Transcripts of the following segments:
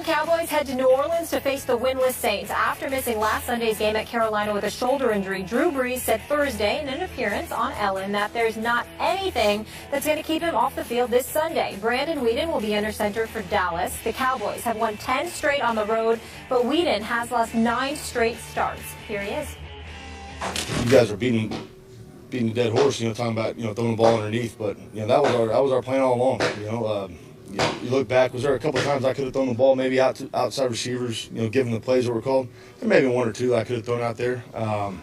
on, Cowboys head to New Orleans to face the winless Saints. After missing last Sunday's game at Carolina with a shoulder injury, Drew Brees said Thursday in an appearance on Ellen that there's not anything that's going to keep him off the field this Sunday. Brandon Weeden will be under center for Dallas. The Cowboys have won 10 straight on the road, but Weeden has lost 9 straight starts. Here he is. You guys are beating a dead horse, talking about, throwing the ball underneath, but, that was our plan all along, You look back, was there a couple of times I could have thrown the ball maybe outside receivers, given the plays that were called? There may have been one or two I could have thrown out there. But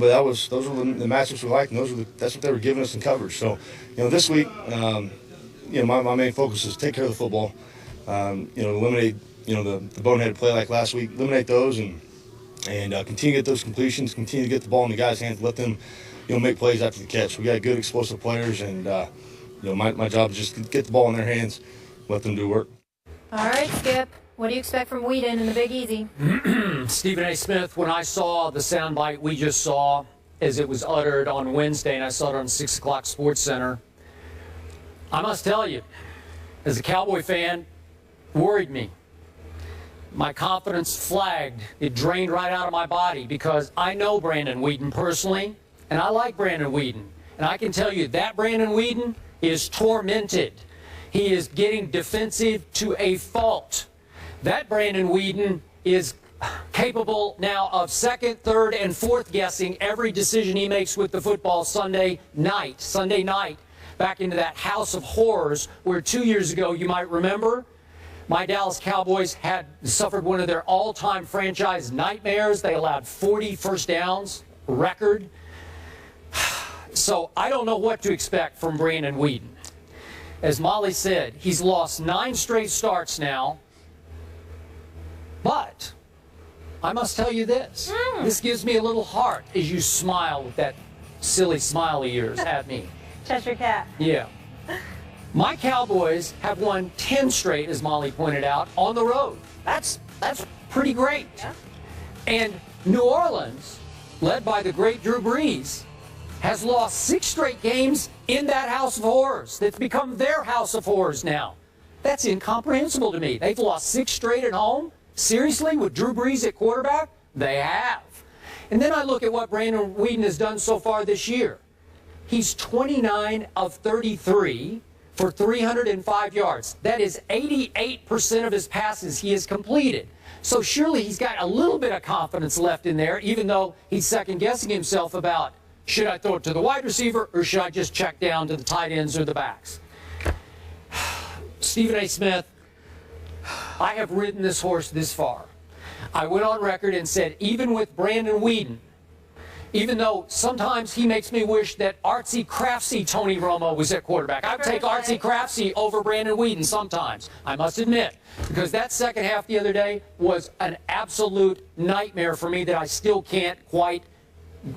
those were the matchups we liked, and that's what they were giving us in coverage. So, this week, my main focus is take care of the football, eliminate, the boneheaded play like last week, eliminate those and continue to get those completions, continue to get the ball in the guys' hands, let them, make plays after the catch. We got good explosive players, and my job is just to get the ball in their hands, let them do work. All right, Skip. What do you expect from Weeden in the Big Easy? Stephen A. Smith, when I saw the soundbite we just saw as it was uttered on Wednesday, and I saw it on 6 o'clock Sports Center, I must tell you, as a Cowboy fan, worried me. My confidence flagged. It drained right out of my body because I know Brandon Weeden personally, and I like Brandon Weeden. And I can tell you that Brandon Weeden is tormented. He is getting defensive to a fault. That Brandon Weeden is capable now of second, third, and fourth guessing every decision he makes with the football Sunday night, back into that house of horrors where 2 years ago, you might remember, my Dallas Cowboys had suffered one of their all-time franchise nightmares. They allowed 40 first downs, record. So I don't know what to expect from Brandon Weeden. As Molly said, he's lost 9 straight starts now. But I must tell you this. This gives me a little heart as you smile with that silly smile of yours at me. Cheshire Cat. Yeah. My Cowboys have won 10 straight, as Molly pointed out, on the road. That's pretty great. Yeah. And New Orleans, led by the great Drew Brees, has lost 6 straight games in that house of horrors. That's become their house of horrors now. That's incomprehensible to me. They've lost 6 straight at home? Seriously, with Drew Brees at quarterback? They have. And then I look at what Brandon Weeden has done so far this year. He's 29 of 33 for 305 yards. That is 88% of his passes he has completed. So surely he's got a little bit of confidence left in there, even though he's second-guessing himself about, should I throw it to the wide receiver or should I just check down to the tight ends or the backs? Stephen A. Smith, I have ridden this horse this far. I went on record and said, even with Brandon Weeden, even though sometimes he makes me wish that artsy-craftsy Tony Romo was at quarterback. I would take artsy-craftsy over Brandon Weeden sometimes, I must admit, because that second half the other day was an absolute nightmare for me that I still can't quite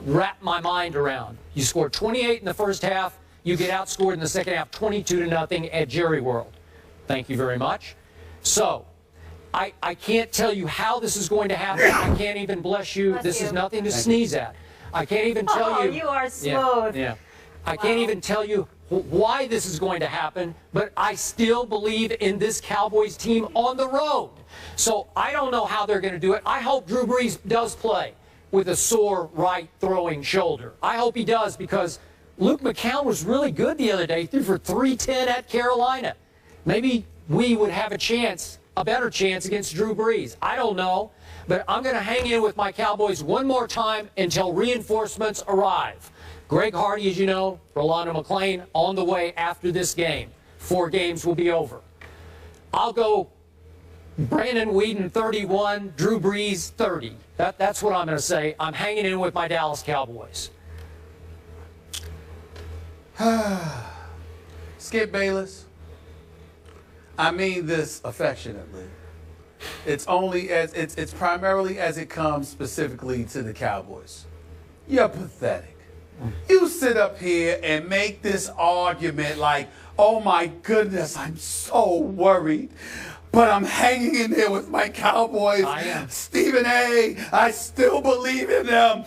wrap my mind around. You score 28 in the first half, you get outscored in the second half 22-0 at Jerry World. Thank you very much. So, I can't tell you how this is going to happen. I can't even, bless you, this is nothing to sneeze at. I can't even tell you. You are smooth. Yeah. I can't even tell you why this is going to happen, but I still believe in this Cowboys team on the road. So I don't know how they're going to do it. I hope Drew Brees does play with a sore right throwing shoulder. I hope he does because Luke McCown was really good the other day. He threw for 310 at Carolina. Maybe we would have a chance, a better chance against Drew Brees. I don't know. But I'm going to hang in with my Cowboys one more time until reinforcements arrive. Greg Hardy, as you know, Rolando McClain on the way after this game. 4 games will be over. I'll go Brandon Weeden 31, Drew Brees 30. That's what I'm going to say. I'm hanging in with my Dallas Cowboys. Skip Bayless, I mean this affectionately. It's primarily as it comes specifically to the Cowboys. You're pathetic. You sit up here and make this argument like, oh my goodness, I'm so worried. But I'm hanging in there with my Cowboys. I am. Stephen A., I still believe in them.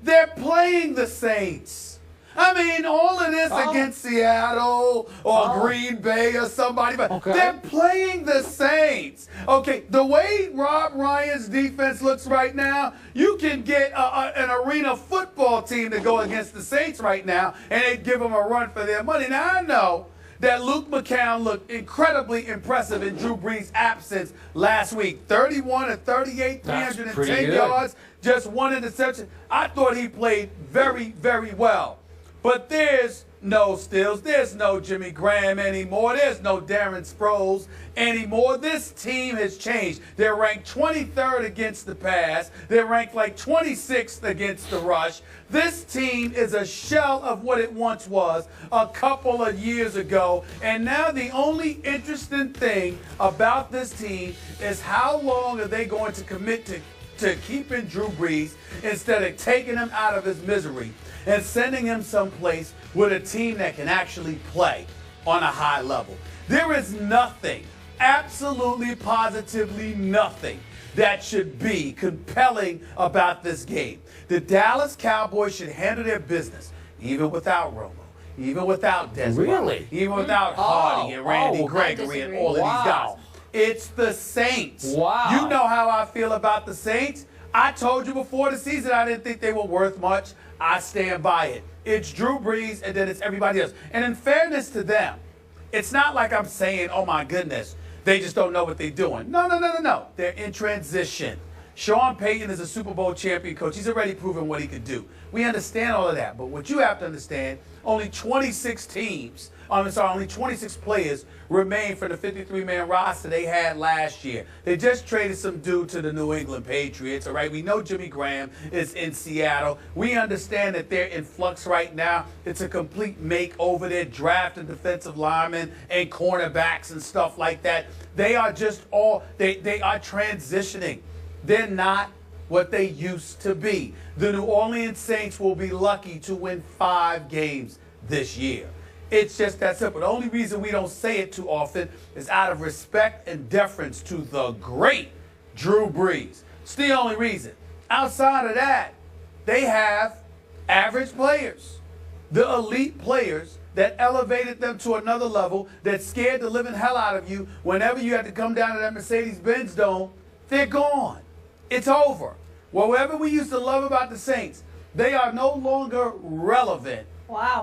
They're playing the Saints. I mean, all of this against Seattle or Green Bay or somebody, but they're playing the Saints. Okay, the way Rob Ryan's defense looks right now, you can get an arena football team to go against the Saints right now, and they'd give them a run for their money. Now, I know that Luke McCown looked incredibly impressive in Drew Brees' absence last week. 31 of 38, 310 yards, just one interception. I thought he played very, very well. But there's no Stills, there's no Jimmy Graham anymore, there's no Darren Sproles anymore. This team has changed. They're ranked 23rd against the pass. They're ranked like 26th against the rush. This team is a shell of what it once was a couple of years ago. And now the only interesting thing about this team is how long are they going to commit to keeping Drew Brees instead of taking him out of his misery and sending him someplace with a team that can actually play on a high level. There is nothing, absolutely positively nothing, that should be compelling about this game. The Dallas Cowboys should handle their business, even without Romo, even without Desmond, even without Hardy and Randy Gregory and all of these guys. It's the Saints. Wow. You know how I feel about the Saints. I told you before the season I didn't think they were worth much. I stand by it. It's Drew Brees, and then it's everybody else. And in fairness to them, it's not like I'm saying, oh, my goodness, they just don't know what they're doing. No. They're in transition. Sean Payton is a Super Bowl champion coach. He's already proven what he could do. We understand all of that. But what you have to understand, only 26 players remain for the 53-man roster they had last year. They just traded some dude to the New England Patriots, all right? We know Jimmy Graham is in Seattle. We understand that they're in flux right now. It's a complete makeover. They're drafting defensive linemen and cornerbacks and stuff like that. They are just they are transitioning. They're not what they used to be. The New Orleans Saints will be lucky to win 5 games this year. It's just that simple. The only reason we don't say it too often is out of respect and deference to the great Drew Brees. It's the only reason. Outside of that, they have average players. The elite players that elevated them to another level, that scared the living hell out of you whenever you had to come down to that Mercedes-Benz Dome, they're gone. It's over. Whatever we used to love about the Saints, they are no longer relevant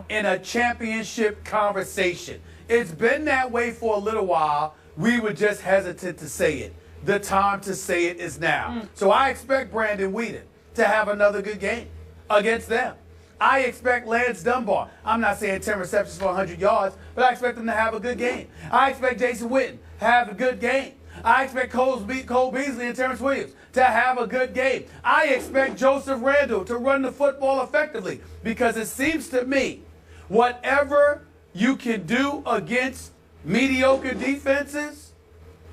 in a championship conversation. It's been that way for a little while. We were just hesitant to say it. The time to say it is now. So I expect Brandon Whedon to have another good game against them. I expect Lance Dunbar. I'm not saying 10 receptions for 100 yards, but I expect him to have a good game. I expect Jason Witten to have a good game. I expect Cole Beasley and Terrence Williams to have a good game. I expect Joseph Randle to run the football effectively, because it seems to me whatever you can do against mediocre defenses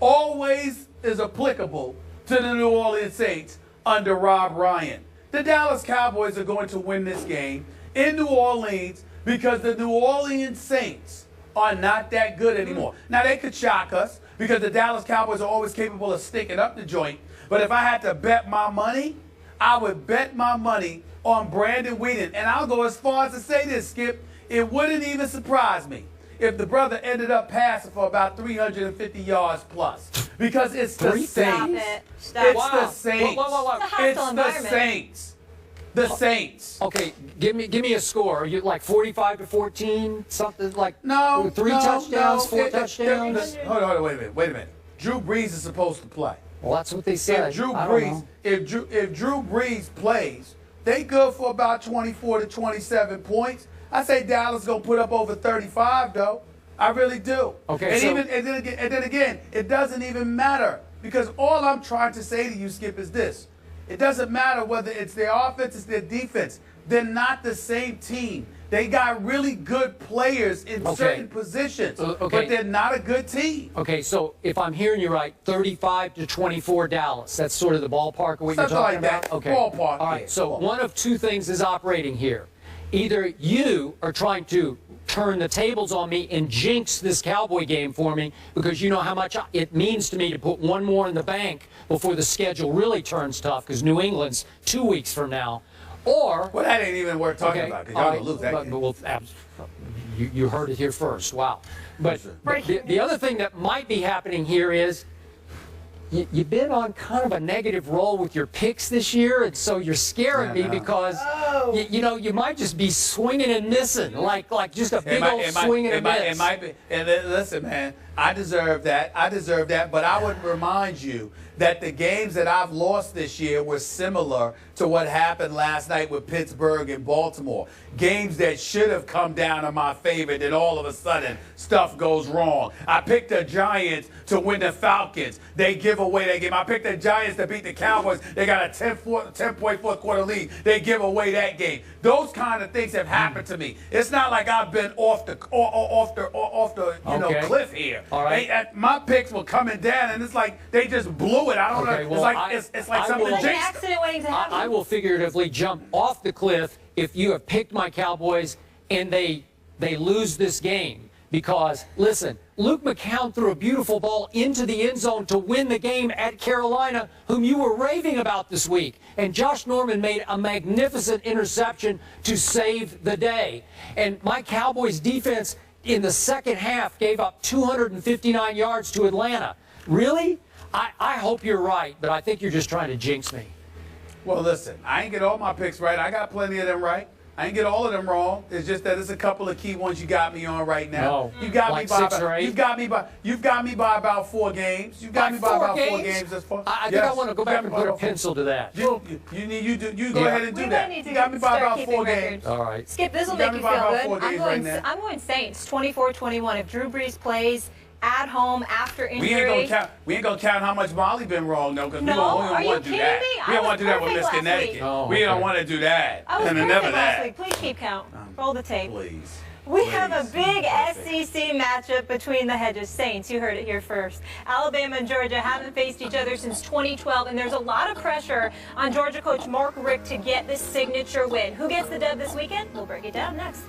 always is applicable to the New Orleans Saints under Rob Ryan. The Dallas Cowboys are going to win this game in New Orleans because the New Orleans Saints are not that good anymore. Now, they could shock us because the Dallas Cowboys are always capable of sticking up the joint. But if I had to bet my money, I would bet my money on Brandon Whedon. And I'll go as far as to say this, Skip. It wouldn't even surprise me if the brother ended up passing for about 350 yards plus. Because it's the Saints. It's the Saints. It's the Saints. The Saints. Okay, give me a score. Are you like 45-14, something like? No, 3 touchdowns, 4 touchdowns. Hold on, wait a minute. Drew Brees is supposed to play. Well, that's what they said. If Drew Brees plays, they good for about 24 to 27 points. I say Dallas gonna put up over 35 though. I really do. Okay. And then again, it doesn't even matter, because all I'm trying to say to you, Skip, is this. It doesn't matter whether it's their offense, it's their defense. They're not the same team. They got really good players in certain positions, but they're not a good team. Okay, so if I'm hearing you right, 35-24 Dallas. That's sort of the ballpark of what you're talking about? That. Okay. Ballpark. All right, so one of two things is operating here. Either you are trying to turn the tables on me and jinx this Cowboy game for me, because you know how much it means to me to put one more in the bank before the schedule really turns tough, because New England's 2 weeks from now. Or Well, that ain't even worth talking about, because y'all going to lose that game. You heard it here first. Wow. But the other thing that might be happening here is you've been on kind of a negative roll with your picks this year, and so you're scaring me because you might just be swinging and missing, like just a big old swing and a miss. It might be. And listen, man, I deserve that. But I would remind you that the games that I've lost this year were similar to what happened last night with Pittsburgh and Baltimore. Games that should have come down in my favor, and all of a sudden stuff goes wrong. I picked the Giants to win the Falcons. They give away that game. I picked the Giants to beat the Cowboys. They got a 10-point fourth quarter lead. They give away that game. Those kind of things have happened to me. It's not like I've been off the cliff here. All right. My picks were coming down, and it's like they just blew it. I don't know. Well, it's like something An jinxed. accident waiting to happen. I will figuratively jump off the cliff if you have picked my Cowboys and they lose this game. Because, listen, Luke McCown threw a beautiful ball into the end zone to win the game at Carolina, whom you were raving about this week. And Josh Norman made a magnificent interception to save the day. And my Cowboys defense in the second half gave up 259 yards to Atlanta. Really? I hope you're right, but I think you're just trying to jinx me. Well, listen, I ain't get all my picks right. I got plenty of them right. I ain't get all of them wrong. It's just that there's a couple of key ones you got me on right now. No. You got Like me by 6 or 8? You've got me by about 4 games. You got me by about 4 games. That's far. I think I want to go back and put a pencil to that. You go ahead and do that. You got me by about 4 games. All right. Skip, this will You got make me you by feel about good. 4 games right now. I'm going Saints, 24-21. If Drew Brees plays at home after injury. We ain't gonna count how much Molly been wrong though, because No, we don't are you want to do kidding that. me? We I don't was want to do that with perfect Miss last Connecticut. week. Oh, We don't okay. want to do that. I was And perfect never last that. week. Please keep count. Roll the tape. Please. We have a Please. big Perfect. SEC matchup between the Hedges. Saints, you heard it here first. Alabama and Georgia haven't faced each other since 2012, and there's a lot of pressure on Georgia coach Mark Richt to get this signature win. Who gets the dub this weekend? We'll break it down next.